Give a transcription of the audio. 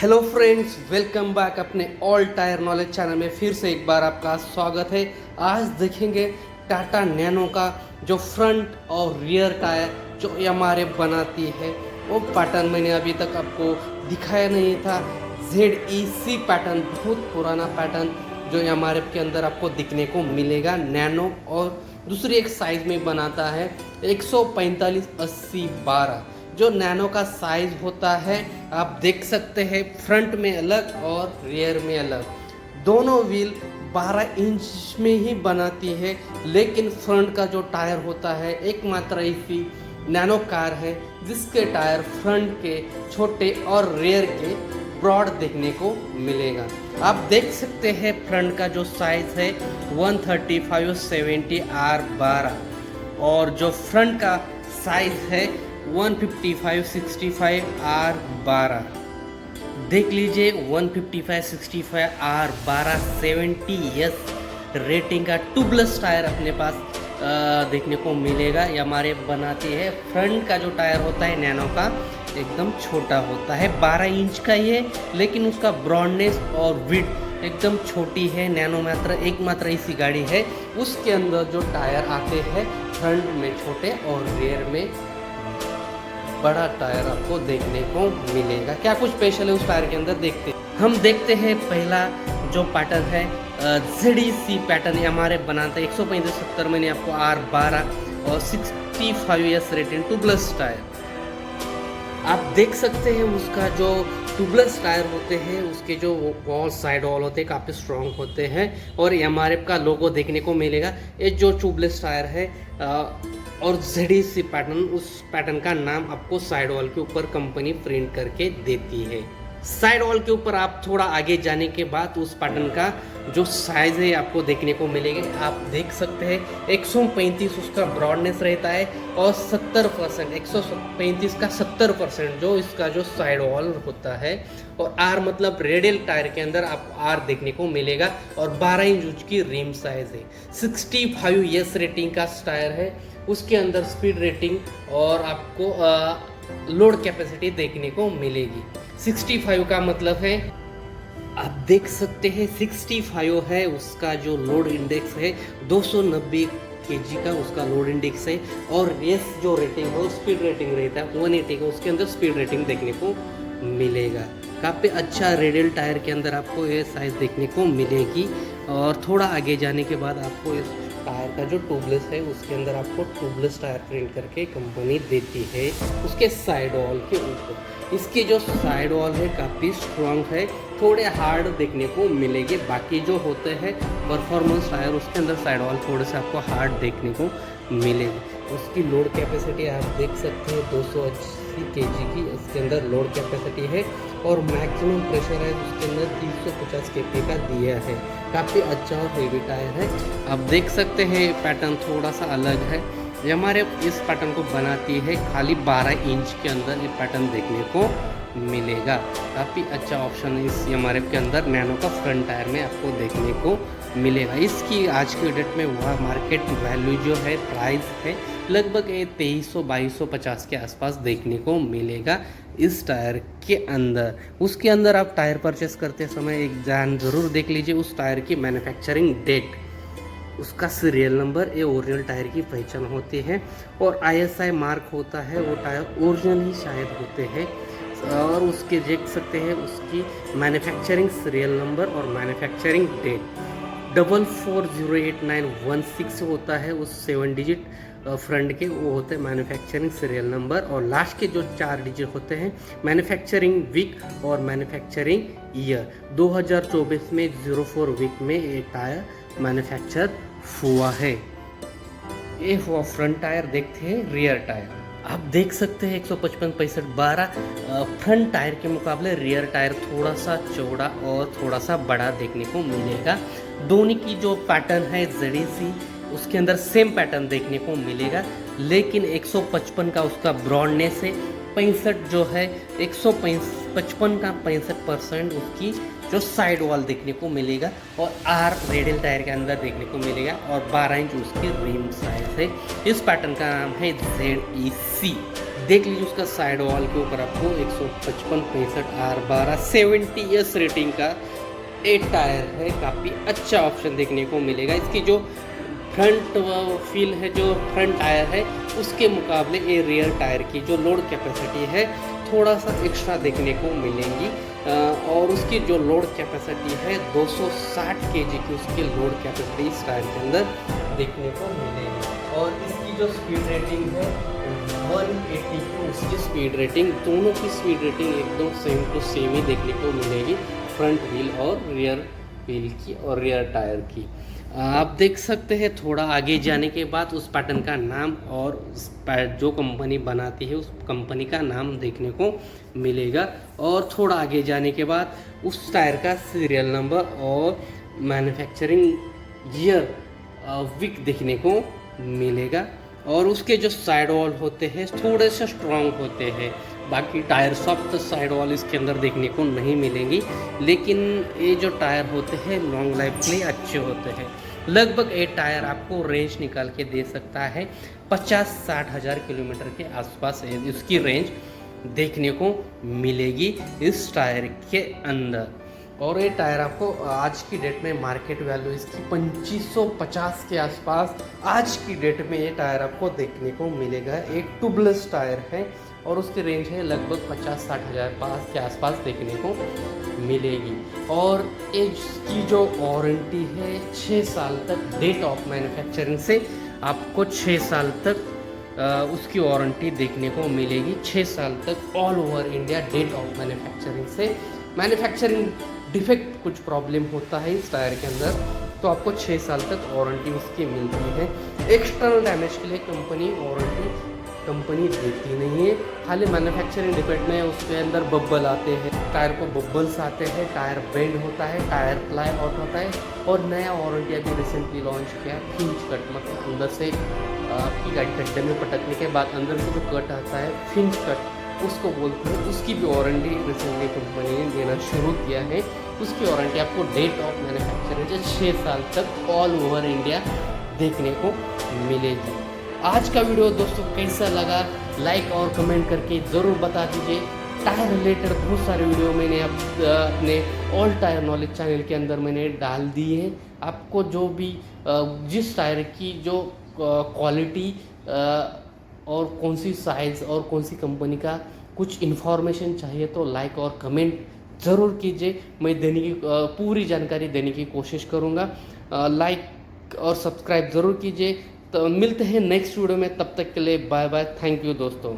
Hello friends, welcome back अपने all tyre knowledge channel में फिर से एक बार आपका स्वागत है। आज देखेंगे टाटा नैनो का जो फ्रंट और रियर टायर जो एमआरएफ बनाती है वो पैटर्न मैंने अभी तक आपको दिखाया नहीं था। ZEC पैटर्न, बहुत पुराना पैटर्न जो एमआरएफ के अंदर आपको दिखने को मिलेगा। नैनो और दूसरी एक साइज़ में बनाता है 145/80/12 जो नैनो का साइज होता है। आप देख सकते हैं फ्रंट में अलग और रियर में अलग, दोनों व्हील 12 इंच में ही बनाती है। लेकिन फ्रंट का जो टायर होता है एकमात्र ऐसी नैनो कार है जिसके टायर फ्रंट के छोटे और रियर के ब्रॉड देखने को मिलेगा। आप देख सकते हैं फ्रंट का जो साइज है 135/70/12 और जो फ्रंट का साइज है 155/65/12। देख लीजिए 155/65/12 70S रेटिंग का ट्यूबलेस टायर अपने पास देखने को मिलेगा। ये हमारे बनाती है। फ्रंट का जो टायर होता है नैनो का एकदम छोटा होता है, 12 इंच का ही है, लेकिन उसका ब्रॉडनेस और विड्थ एकदम छोटी है। नैनो एकमात्र ऐसी गाड़ी है उसके अंदर जो टायर आते हैं फ्रंट में छोटे और रियर में बड़ा टायर आपको देखने को मिलेगा। क्या कुछ स्पेशल है उस टायर के अंदर देखते हैं। हम देखते हैं पहला जो पैटर्न है ZEC पैटर्न हमारे बनाते हैं 135/70 मैंने आपको R12 और 65S रेटेड ट्यूबलेस टायर। आप देख सकते हैं उसका जो ट्यूबलेस टायर होते हैं उसके जो वॉल साइड वॉल होते हैं काफ़ी स्ट्रॉन्ग होते हैं और एमआरएफ का लोगो देखने को मिलेगा। ये जो ट्यूबलेस टायर है और ZEC पैटर्न, उस पैटर्न का नाम आपको साइड वॉल के ऊपर कंपनी प्रिंट करके देती है। साइड वॉल के ऊपर आप थोड़ा आगे जाने के बाद उस पैटर्न का जो साइज है आपको देखने को मिलेगा। आप देख सकते हैं 135 उसका ब्रॉडनेस रहता है और 70% 135 का 70% जो इसका जो साइड वॉल होता है। और R मतलब रेडियल टायर के अंदर आपको R देखने को मिलेगा और 12 इंच उसकी रिम साइज है। 65S रेटिंग का टायर है, उसके अंदर स्पीड रेटिंग और आपको लोड कैपेसिटी देखने को मिलेगी। 65 का मतलब है आप देख सकते हैं 65 है उसका जो लोड इंडेक्स है 290 kg का उसका लोड इंडेक्स है। और रेस जो रेटिंग है स्पीड रेटिंग रहता है 180 का, उसके अंदर स्पीड रेटिंग देखने को मिलेगा। काफ़ी अच्छा रेडियल टायर के अंदर आपको ये साइज देखने को मिलेगी। और थोड़ा आगे जाने के बाद आपको इस टायर का जो ट्यूबलेस है उसके अंदर आपको ट्यूबलेस टायर प्रिंट करके कंपनी देती है उसके साइड वॉल के ऊपर। इसकी जो साइड वॉल है काफ़ी स्ट्रॉन्ग है, थोड़े हार्ड देखने को मिलेंगे। बाकी जो होते हैं परफॉर्मेंस टायर उसके अंदर साइड वॉल थोड़े से आपको हार्ड देखने को मिलेगी। उसकी लोड कैपेसिटी आप देख सकते हैं 280 kg की इसके अंदर लोड कैपेसिटी है और मैक्सिमम प्रेशर है उसके अंदर 350 kP का दिया है। काफ़ी अच्छा और हेवी टायर है। आप देख सकते हैं पैटर्न थोड़ा सा अलग है। ये हमारे इस पैटर्न को बनाती है खाली 12 इंच के अंदर ये पैटर्न देखने को मिलेगा। काफ़ी अच्छा ऑप्शन है इस एमआरएफ के अंदर नैनो का फ्रंट टायर में आपको देखने को मिलेगा। इसकी आज की डेट में वह मार्केट वैल्यू जो है प्राइस है लगभग 2300-2250 के आसपास देखने को मिलेगा इस टायर के अंदर। उसके अंदर आप टायर परचेस करते समय एक जान ज़रूर देख लीजिए उस टायर की मैन्युफैक्चरिंग डेट, उसका सीरियल नंबर, ये ओरिजिनल टायर की पहचान होती है। और ISI मार्क होता है, वो टायर ओरिजिनल ही शायद होते हैं। और उसके देख सकते हैं उसकी मैन्युफैक्चरिंग सीरियल नंबर और मैन्युफैक्चरिंग डेट 440891 होता है। उस 7 डिजिट फ्रंट के वो होते हैं मैन्युफैक्चरिंग सीरियल नंबर और लास्ट के जो 4 डिजिट होते हैं मैन्युफैक्चरिंग वीक और मैन्युफैक्चरिंग ईयर। 2024 में 04 वीक में ये टायर मैन्युफैक्चर हुआ है। ये हुआ फ्रंट टायर। देखते हैं रियर टायर। आप देख सकते हैं 155/65/12 फ्रंट टायर के मुकाबले रियर टायर थोड़ा सा चौड़ा और थोड़ा सा बड़ा देखने को मिलेगा। दोनों की जो पैटर्न है ZEC उसके अंदर सेम पैटर्न देखने को मिलेगा, लेकिन 155 का उसका ब्रॉडनेस है। 65 जो है 155 का 65% उसकी जो साइड वॉल देखने को मिलेगा और R रेडियल टायर के अंदर देखने को मिलेगा और 12 इंच उसकी रिम साइज है। इस पैटर्न का नाम है ZEC। देख लीजिए उसका साइड वॉल के ऊपर आपको 155/65 R12 70S रेटिंग का एक टायर है, काफ़ी अच्छा ऑप्शन देखने को मिलेगा। इसकी जो फ्रंट फील है, जो फ्रंट टायर है उसके मुकाबले ये रियर टायर की जो लोड कैपेसिटी है थोड़ा सा एक्स्ट्रा देखने को मिलेंगी, और उसकी जो लोड कैपेसिटी है 260 kg की उसकी लोड कैपेसिटी इस टायर के अंदर देखने को मिलेगी। और इसकी जो स्पीड रेटिंग है 180 की उसकी स्पीड रेटिंग, दोनों की स्पीड रेटिंग एकदम सेम टू सेम ही देखने को मिलेगी, फ्रंट व्हील और रियर व्हील की और रियर टायर की। आप देख सकते हैं थोड़ा आगे जाने के बाद उस पैटर्न का नाम और जो कंपनी बनाती है उस कंपनी का नाम देखने को मिलेगा, और थोड़ा आगे जाने के बाद उस टायर का सीरियल नंबर और मैन्युफैक्चरिंग ईयर वीक देखने को मिलेगा। और उसके जो साइड वॉल होते हैं थोड़े से स्ट्रॉन्ग होते हैं, बाकी टायर सॉफ्ट साइड वॉल इसके अंदर देखने को नहीं मिलेंगी, लेकिन ये जो टायर होते हैं लॉन्ग लाइफ के लिए अच्छे होते हैं। लगभग ये टायर आपको रेंज निकाल के दे सकता है 50-60 हज़ार किलोमीटर के आसपास इसकी रेंज देखने को मिलेगी इस टायर के अंदर। और ये टायर आपको आज की डेट में मार्केट वैल्यू इसकी 2550 के आसपास आज की डेट में ये टायर आपको देखने को मिलेगा। एक ट्यूबलेस टायर है और उसकी रेंज है लगभग 50-60 हज़ार के आसपास देखने को मिलेगी। और इसकी जो वारंटी है 6 साल तक, डेट ऑफ मैन्युफैक्चरिंग से आपको 6 साल तक उसकी वारंटी देखने को मिलेगी। 6 साल तक all over India date of manufacturing से। मैन्युफैक्चरिंग डिफेक्ट कुछ प्रॉब्लम होता है इस टायर के अंदर तो आपको 6 साल तक वारंटी उसकी मिलती है। एक्सटर्नल डैमेज के लिए कंपनी देती नहीं है, खाली मैन्युफैक्चरिंग डिफेक्ट में उसके अंदर बब्बल आते हैं, टायर को बब्बल्स आते हैं, टायर बेंड होता है, टायर फ्लाई आउट होता है। और नया वारंटी अभी रिसेंटली लॉन्च किया फिंच कट, मतलब अंदर से आपकी गाड़ी खड्डे में पटकने के बाद अंदर से जो कट आता है फिंच कट उसको बोलते हैं, उसकी भी वारंटी रिसेंटली कंपनी ने देना शुरू किया है। उसकी वारंटी आपको डेट ऑफ मैन्युफैक्चरिंग से 6 साल तक ऑल ओवर इंडिया देखने को मिलेगी। आज का वीडियो दोस्तों कैसा लगा लाइक और कमेंट करके ज़रूर बता दीजिए। टायर रिलेटेड बहुत सारे वीडियो मैंने अपने ऑल टायर नॉलेज चैनल के अंदर मैंने डाल दिए हैं। आपको जो भी जिस टायर की जो क्वालिटी और कौन सी साइज़ और कौन सी कंपनी का कुछ इन्फॉर्मेशन चाहिए तो लाइक और कमेंट ज़रूर कीजिए, मैं देने की पूरी जानकारी देने की कोशिश करूँगा। लाइक और सब्सक्राइब ज़रूर कीजिए। तो मिलते हैं नेक्स्ट वीडियो में, तब तक के लिए बाय बाय, थैंक यू दोस्तों।